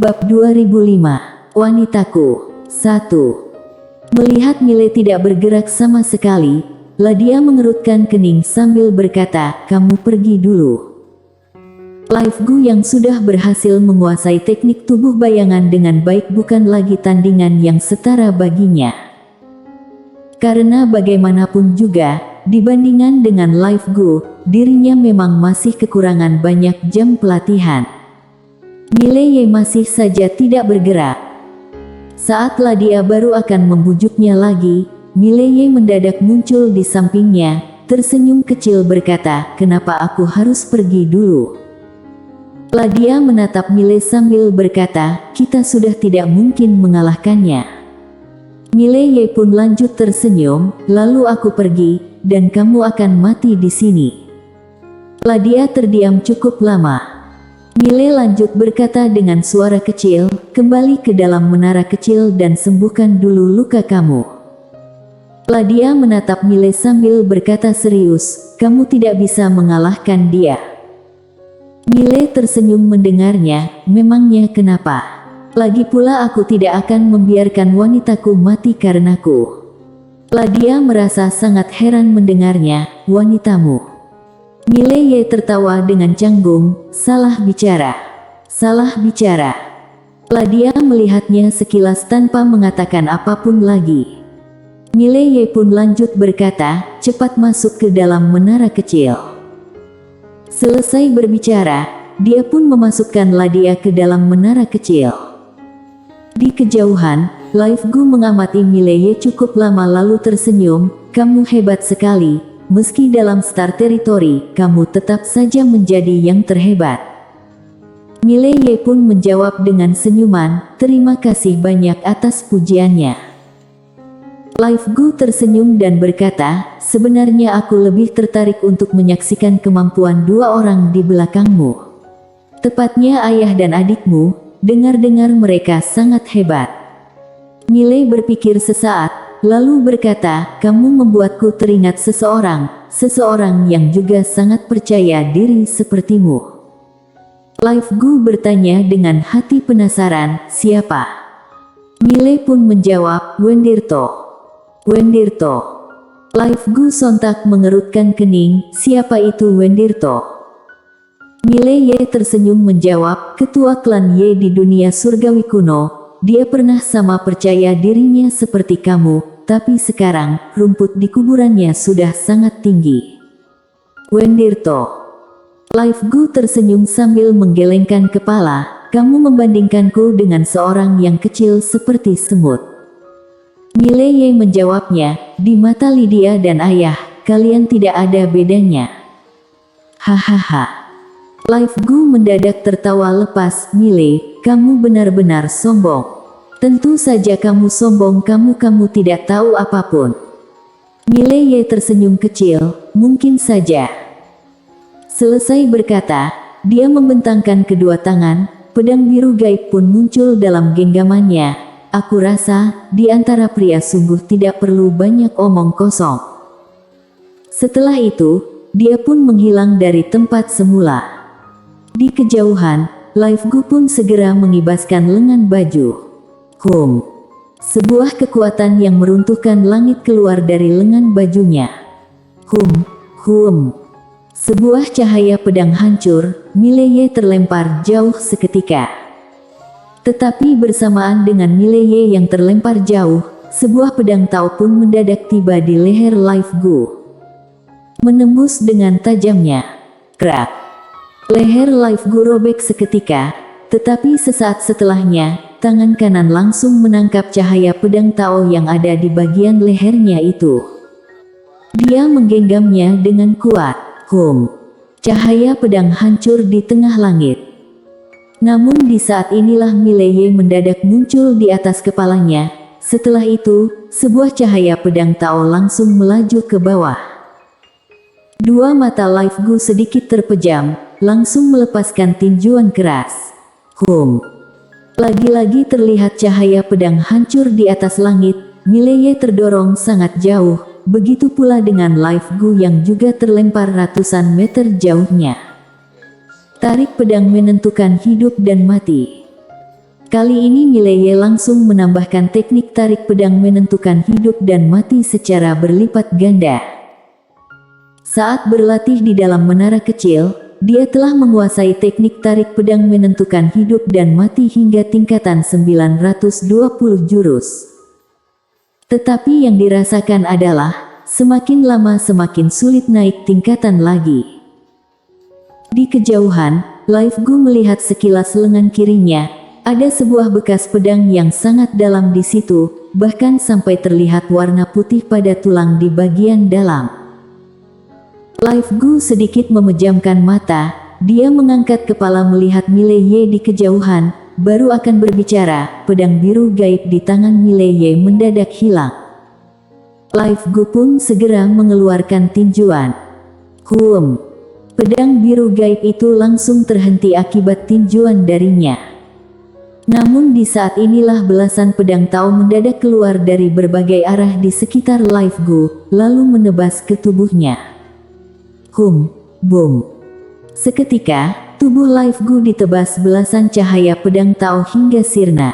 Bab 2005, Wanitaku. 1. Melihat Mile tidak bergerak sama sekali, Ladia mengerutkan kening sambil berkata, "Kamu pergi dulu." Live Gu yang sudah berhasil menguasai teknik tubuh bayangan dengan baik bukan lagi tandingan yang setara baginya. Karena bagaimanapun juga, dibandingkan dengan Live Gu, dirinya memang masih kekurangan banyak jam pelatihan. Mile Ye masih saja tidak bergerak. Saat Ladia baru akan membujuknya lagi, Mile Ye mendadak muncul di sampingnya, tersenyum kecil berkata, "Kenapa aku harus pergi dulu?" Ladia menatap Mile sambil berkata, "Kita sudah tidak mungkin mengalahkannya." Mile Ye pun lanjut tersenyum, "Lalu aku pergi, dan kamu akan mati di sini." Ladia terdiam cukup lama. Mile lanjut berkata dengan suara kecil, "Kembali ke dalam menara kecil dan sembuhkan dulu luka kamu." Ladia menatap Mile sambil berkata serius, "Kamu tidak bisa mengalahkan dia." Mile tersenyum mendengarnya, "Memangnya kenapa? Lagi pula aku tidak akan membiarkan wanitaku mati karenaku." Ladia merasa sangat heran mendengarnya, "Wanitamu?" Mile Ye tertawa dengan canggung, "Salah bicara. Salah bicara." Ladia melihatnya sekilas tanpa mengatakan apapun lagi. Mile Ye pun lanjut berkata, "Cepat masuk ke dalam menara kecil." Selesai berbicara, dia pun memasukkan Ladia ke dalam menara kecil. Di kejauhan, Live Gu mengamati Mile Ye cukup lama lalu tersenyum, "Kamu hebat sekali. Meski dalam Star Territory, kamu tetap saja menjadi yang terhebat." Mile Ye pun menjawab dengan senyuman, "Terima kasih banyak atas pujiannya." Live Gu tersenyum dan berkata, "Sebenarnya aku lebih tertarik untuk menyaksikan kemampuan dua orang di belakangmu. Tepatnya ayah dan adikmu, dengar-dengar mereka sangat hebat." Mile berpikir sesaat, lalu berkata, "Kamu membuatku teringat seseorang yang juga sangat percaya diri sepertimu." Live Gu bertanya dengan hati penasaran, "Siapa?" Mile pun menjawab, "Wendirto." "Wendirto." Live Gu sontak mengerutkan kening, "Siapa itu Wendirto?" Mile Ye tersenyum menjawab, "Ketua klan Ye di dunia surgawi kuno. Dia pernah sama percaya dirinya seperti kamu, tapi sekarang, rumput di kuburannya sudah sangat tinggi." "Wendirto." Live Gu tersenyum sambil menggelengkan kepala, "Kamu membandingkanku dengan seorang yang kecil seperti semut." Mile Ye menjawabnya, "Di mata Lydia dan ayah, kalian tidak ada bedanya." Hahaha. Live Gu mendadak tertawa lepas, "Mile, kamu benar-benar sombong. Tentu saja kamu sombong, kamu tidak tahu apapun." Mile Ye tersenyum kecil, "Mungkin saja." Selesai berkata, dia membentangkan kedua tangan, pedang biru gaib pun muncul dalam genggamannya. "Aku rasa, di antara pria sungguh tidak perlu banyak omong kosong." Setelah itu, dia pun menghilang dari tempat semula. Di kejauhan, Live Gu pun segera mengibaskan lengan baju. Hum. Sebuah kekuatan yang meruntuhkan langit keluar dari lengan bajunya. Hum. Sebuah cahaya pedang hancur, Mile Ye terlempar jauh seketika. Tetapi bersamaan dengan Mile Ye yang terlempar jauh, sebuah pedang Tao pun mendadak tiba di leher Live Gu. Menembus dengan tajamnya. Krak. Leher Live Gu robek seketika, tetapi sesaat setelahnya, tangan kanan langsung menangkap cahaya pedang Tao yang ada di bagian lehernya itu. Dia menggenggamnya dengan kuat. Cahaya pedang hancur di tengah langit. Namun di saat inilah Mile Ye mendadak muncul di atas kepalanya. Setelah itu, sebuah cahaya pedang Tao langsung melaju ke bawah. Dua mata Live Gu sedikit terpejam, langsung melepaskan tinjuan keras. Lagi-lagi terlihat cahaya pedang hancur di atas langit. Mile Ye terdorong sangat jauh, begitu pula dengan Live Gu yang juga terlempar ratusan meter jauhnya. Tarik pedang menentukan hidup dan mati. Kali ini Mileye langsung menambahkan teknik tarik pedang menentukan hidup dan mati secara berlipat ganda. Saat berlatih di dalam menara kecil, dia telah menguasai teknik tarik pedang menentukan hidup dan mati hingga tingkatan 920 jurus. Tetapi yang dirasakan adalah, semakin lama semakin sulit naik tingkatan lagi. Di kejauhan, Live Gu melihat sekilas lengan kirinya. Ada sebuah bekas pedang yang sangat dalam di situ, bahkan sampai terlihat warna putih pada tulang di bagian dalam. Live Gu sedikit memejamkan mata, dia mengangkat kepala melihat Mileye di kejauhan, baru akan berbicara, pedang biru gaib di tangan Mileye mendadak hilang. Live Gu pun segera mengeluarkan tinjuan. Pedang biru gaib itu langsung terhenti akibat tinjuan darinya. Namun di saat inilah belasan pedang Tao mendadak keluar dari berbagai arah di sekitar Live Gu, lalu menebas ke tubuhnya. Boom. Seketika, tubuh Live Gu ditebas belasan cahaya pedang Tao hingga sirna.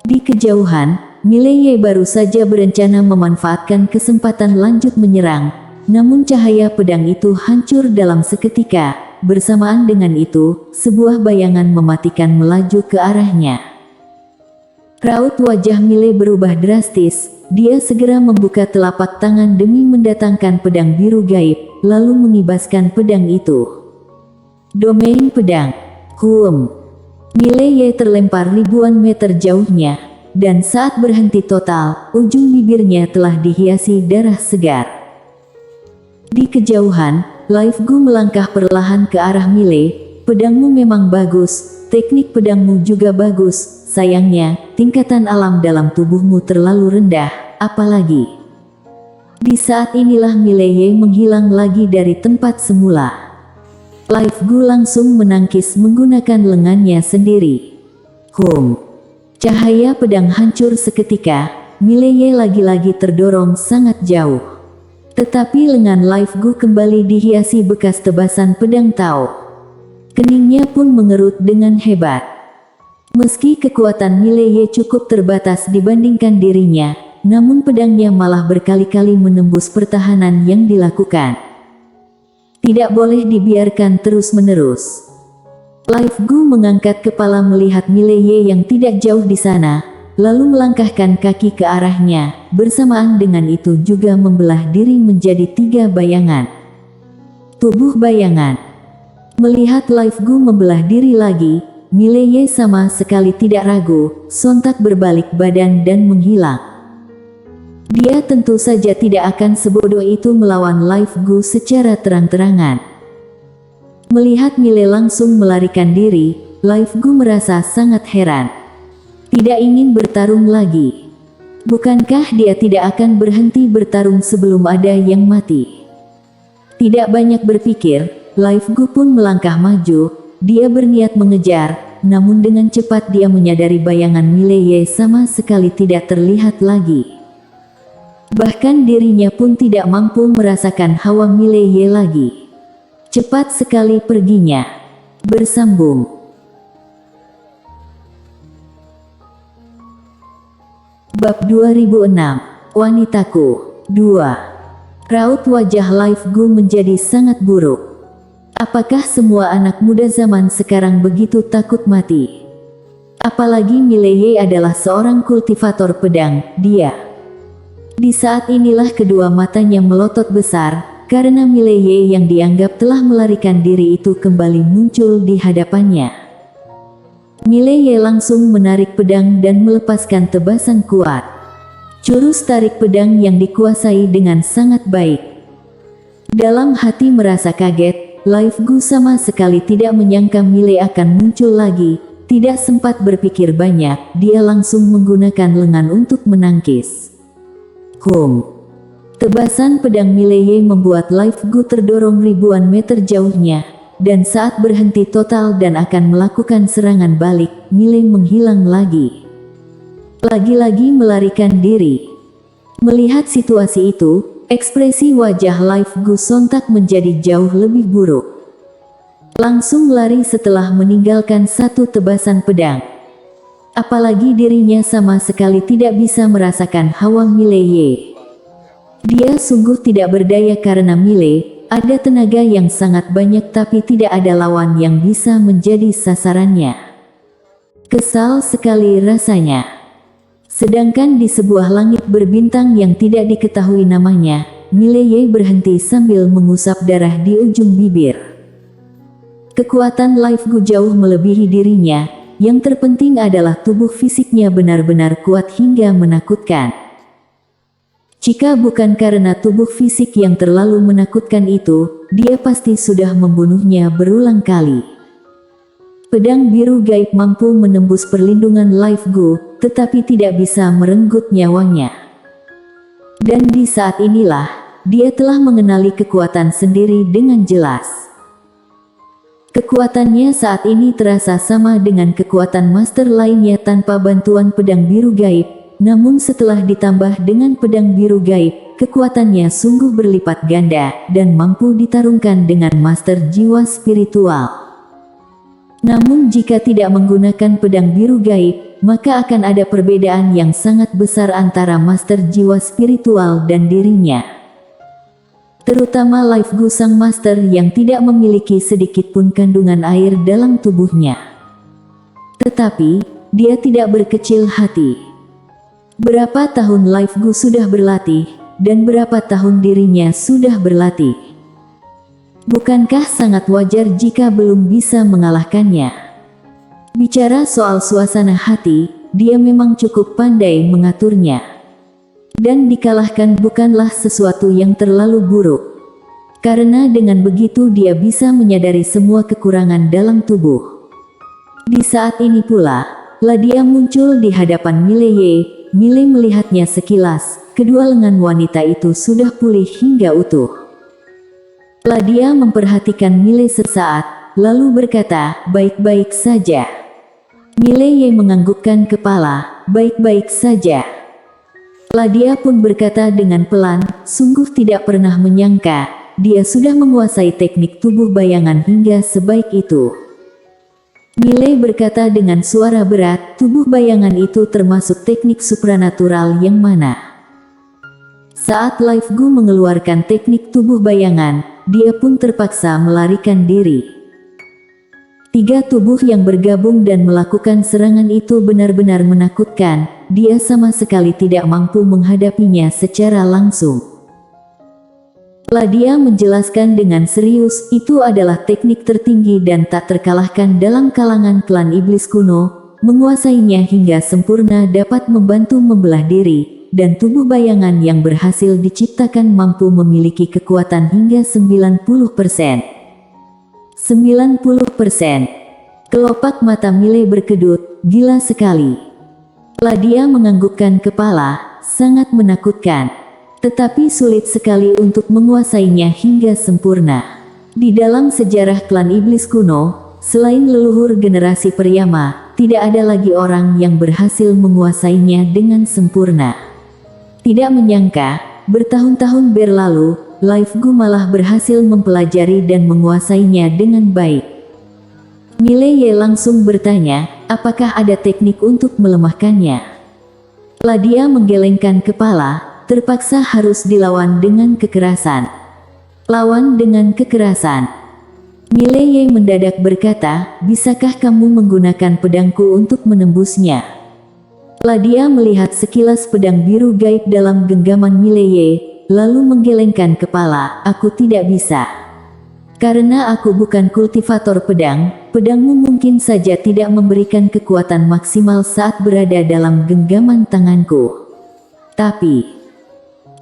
Di kejauhan, Mileye baru saja berencana memanfaatkan kesempatan lanjut menyerang, namun cahaya pedang itu hancur dalam seketika. Bersamaan dengan itu, sebuah bayangan mematikan melaju ke arahnya. Raut wajah Mileye berubah drastis, dia segera membuka telapak tangan demi mendatangkan pedang biru gaib, lalu mengibaskan pedang itu. Domain pedang. Mileye terlempar ribuan meter jauhnya, dan saat berhenti total, ujung bibirnya telah dihiasi darah segar. Di kejauhan, Live Gu melangkah perlahan ke arah Mileye. Pedangmu memang bagus, teknik pedangmu juga bagus, sayangnya, tingkatan alam dalam tubuhmu terlalu rendah, apalagi. Di saat inilah Mileye menghilang lagi dari tempat semula. Live Gu langsung menangkis menggunakan lengannya sendiri. Cahaya pedang hancur seketika, Mileye lagi-lagi terdorong sangat jauh. Tetapi lengan Live Gu kembali dihiasi bekas tebasan pedang Tao. Keningnya pun mengerut dengan hebat. Meski kekuatan Mileye cukup terbatas dibandingkan dirinya, namun pedangnya malah berkali-kali menembus pertahanan yang dilakukan. Tidak boleh dibiarkan terus-menerus. Live Gu mengangkat kepala melihat Mileye yang tidak jauh di sana, lalu melangkahkan kaki ke arahnya, bersamaan dengan itu juga membelah diri menjadi 3 bayangan. Tubuh bayangan. Melihat Live Gu membelah diri lagi, Mileye sama sekali tidak ragu, sontak berbalik badan dan menghilang. Dia tentu saja tidak akan sebodoh itu melawan Live Gu secara terang-terangan. Melihat Mileye langsung melarikan diri, Live Gu merasa sangat heran. Tidak ingin bertarung lagi. Bukankah dia tidak akan berhenti bertarung sebelum ada yang mati? Tidak banyak berpikir, Live Gu pun melangkah maju. Dia berniat mengejar, namun dengan cepat dia menyadari bayangan Mileye sama sekali tidak terlihat lagi. Bahkan dirinya pun tidak mampu merasakan hawa Mileye lagi. Cepat sekali perginya. Bersambung. Bab 2006, Wanitaku 2. Raut wajah Live Gu menjadi sangat buruk. Apakah semua anak muda zaman sekarang begitu takut mati? Apalagi Mileye adalah seorang kultivator pedang, dia. Di saat inilah kedua matanya melotot besar, karena Mileye yang dianggap telah melarikan diri itu kembali muncul di hadapannya. Mileye langsung menarik pedang dan melepaskan tebasan kuat. Jurus tarik pedang yang dikuasai dengan sangat baik. Dalam hati merasa kaget, Live Gu sama sekali tidak menyangka Mileye akan muncul lagi. Tidak sempat berpikir banyak, dia langsung menggunakan lengan untuk menangkis. Tebasan pedang Mileye membuat Live Gu terdorong ribuan meter jauhnya. Dan saat berhenti total dan akan melakukan serangan balik, Mileye menghilang lagi. Lagi-lagi melarikan diri. Melihat situasi itu, ekspresi wajah Live Gu sontak menjadi jauh lebih buruk. Langsung lari setelah meninggalkan satu tebasan pedang. Apalagi dirinya sama sekali tidak bisa merasakan hawa Mileye. Dia sungguh tidak berdaya karena Mile ada tenaga yang sangat banyak tapi tidak ada lawan yang bisa menjadi sasarannya. Kesal sekali rasanya. Sedangkan di sebuah langit berbintang yang tidak diketahui namanya, Mileye berhenti sambil mengusap darah di ujung bibir. Kekuatan Life Gu jauh melebihi dirinya, yang terpenting adalah tubuh fisiknya benar-benar kuat hingga menakutkan. Jika bukan karena tubuh fisik yang terlalu menakutkan itu, dia pasti sudah membunuhnya berulang kali. Pedang biru gaib mampu menembus perlindungan Life Gu, tetapi tidak bisa merenggut nyawanya. Dan di saat inilah, dia telah mengenali kekuatan sendiri dengan jelas. Kekuatannya saat ini terasa sama dengan kekuatan master lainnya tanpa bantuan pedang biru gaib. Namun setelah ditambah dengan pedang biru gaib, kekuatannya sungguh berlipat ganda dan mampu ditarungkan dengan master jiwa spiritual. Namun jika tidak menggunakan pedang biru gaib, maka akan ada perbedaan yang sangat besar antara master jiwa spiritual dan dirinya. Terutama Life Gu sang master yang tidak memiliki sedikit pun kandungan air dalam tubuhnya. Tetapi, dia tidak berkecil hati. Berapa tahun Life Gu sudah berlatih, dan berapa tahun dirinya sudah berlatih. Bukankah sangat wajar jika belum bisa mengalahkannya? Bicara soal suasana hati, dia memang cukup pandai mengaturnya. Dan dikalahkan bukanlah sesuatu yang terlalu buruk. Karena dengan begitu dia bisa menyadari semua kekurangan dalam tubuh. Di saat ini pula, Ladia muncul di hadapan Mileye. Mile melihatnya sekilas, kedua lengan wanita itu sudah pulih hingga utuh. Ladia memperhatikan Mile sesaat, lalu berkata, "Baik-baik saja." Mileye menganggukkan kepala, "Baik-baik saja." Ladia pun berkata dengan pelan, sungguh tidak pernah menyangka, dia sudah menguasai teknik tubuh bayangan hingga sebaik itu. Mile berkata dengan suara berat, tubuh bayangan itu termasuk teknik supranatural yang mana? Saat Life Gu mengeluarkan teknik tubuh bayangan, dia pun terpaksa melarikan diri. Tiga tubuh yang bergabung dan melakukan serangan itu benar-benar menakutkan, dia sama sekali tidak mampu menghadapinya secara langsung. Ladia menjelaskan dengan serius, itu adalah teknik tertinggi dan tak terkalahkan dalam kalangan klan iblis kuno, menguasainya hingga sempurna dapat membantu membelah diri, dan tubuh bayangan yang berhasil diciptakan mampu memiliki kekuatan hingga 90%. 90%. Kelopak mata Mile berkedut, gila sekali. Ladia menganggukkan kepala, sangat menakutkan. Tetapi sulit sekali untuk menguasainya hingga sempurna. Di dalam sejarah klan iblis kuno, selain leluhur generasi Peryama, tidak ada lagi orang yang berhasil menguasainya dengan sempurna. Tidak menyangka, bertahun-tahun berlalu, Life Gu malah berhasil mempelajari dan menguasainya dengan baik. Mileye langsung bertanya, apakah ada teknik untuk melemahkannya? Ladia menggelengkan kepala, terpaksa harus dilawan dengan kekerasan. Lawan dengan kekerasan. Mileye mendadak berkata, bisakah kamu menggunakan pedangku untuk menembusnya? Ladia melihat sekilas pedang biru gaib dalam genggaman Mileye, lalu menggelengkan kepala, aku tidak bisa. Karena aku bukan kultivator pedang, pedangmu mungkin saja tidak memberikan kekuatan maksimal saat berada dalam genggaman tanganku. Tapi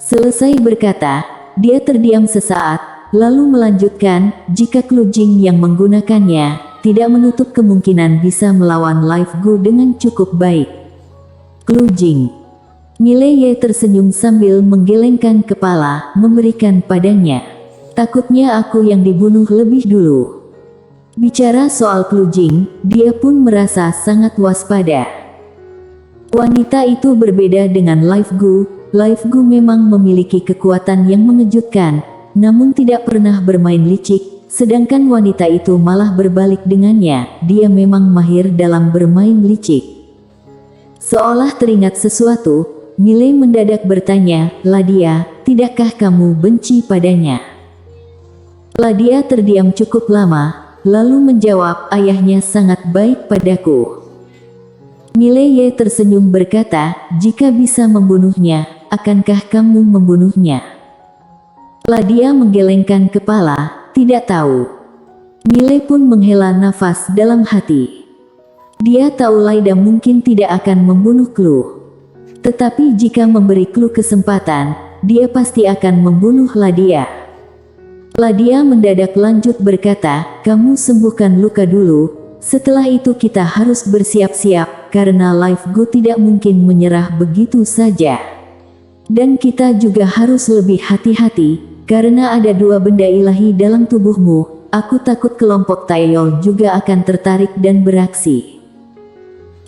selesai berkata, dia terdiam sesaat, lalu melanjutkan, jika Klujing yang menggunakannya, tidak menutup kemungkinan bisa melawan Life Gu dengan cukup baik. Klujing. Mileye tersenyum sambil menggelengkan kepala, memberikan padanya. Takutnya aku yang dibunuh lebih dulu. Bicara soal Klujing, dia pun merasa sangat waspada. Wanita itu berbeda dengan Life Gu. Life Gu memang memiliki kekuatan yang mengejutkan, namun tidak pernah bermain licik, sedangkan wanita itu malah berbalik dengannya, dia memang mahir dalam bermain licik. Seolah teringat sesuatu, Miley mendadak bertanya, "Ladia, tidakkah kamu benci padanya?" Ladia terdiam cukup lama, lalu menjawab, "Ayahnya sangat baik padaku." Miley tersenyum berkata, "Jika bisa membunuhnya, akankah kamu membunuhnya?" Ladia menggelengkan kepala, tidak tahu. Miley pun menghela nafas dalam hati. Dia tahu Laida mungkin tidak akan membunuh Clue. Tetapi jika memberi Clue kesempatan, dia pasti akan membunuh Ladia. Ladia mendadak lanjut berkata, "Kamu sembuhkan luka dulu, setelah itu kita harus bersiap-siap, karena Life Go tidak mungkin menyerah begitu saja. Dan kita juga harus lebih hati-hati, karena ada dua benda ilahi dalam tubuhmu. Aku takut kelompok Taeyol juga akan tertarik dan beraksi."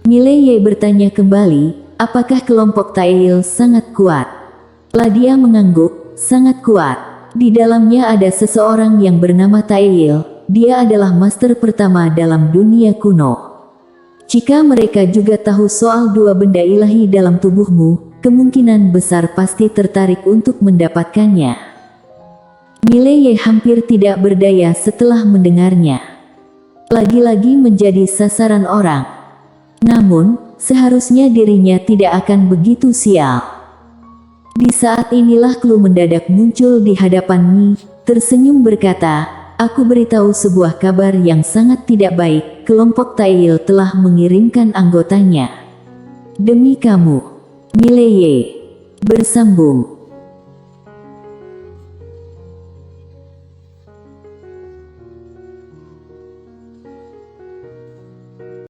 Miley bertanya kembali, "Apakah kelompok Taeyol sangat kuat?" Ladia mengangguk, "Sangat kuat. Di dalamnya ada seseorang yang bernama Taeyol. Dia adalah master pertama dalam dunia kuno. Jika mereka juga tahu soal dua benda ilahi dalam tubuhmu, kemungkinan besar pasti tertarik untuk mendapatkannya." Miley hampir tidak berdaya setelah mendengarnya. Lagi-lagi menjadi sasaran orang. Namun, seharusnya dirinya tidak akan begitu sial. Di saat inilah Clue mendadak muncul di hadapan Mi, tersenyum berkata, "Aku beritahu sebuah kabar yang sangat tidak baik. Kelompok Taeyol telah mengirimkan anggotanya. Demi kamu." Miley bersambung.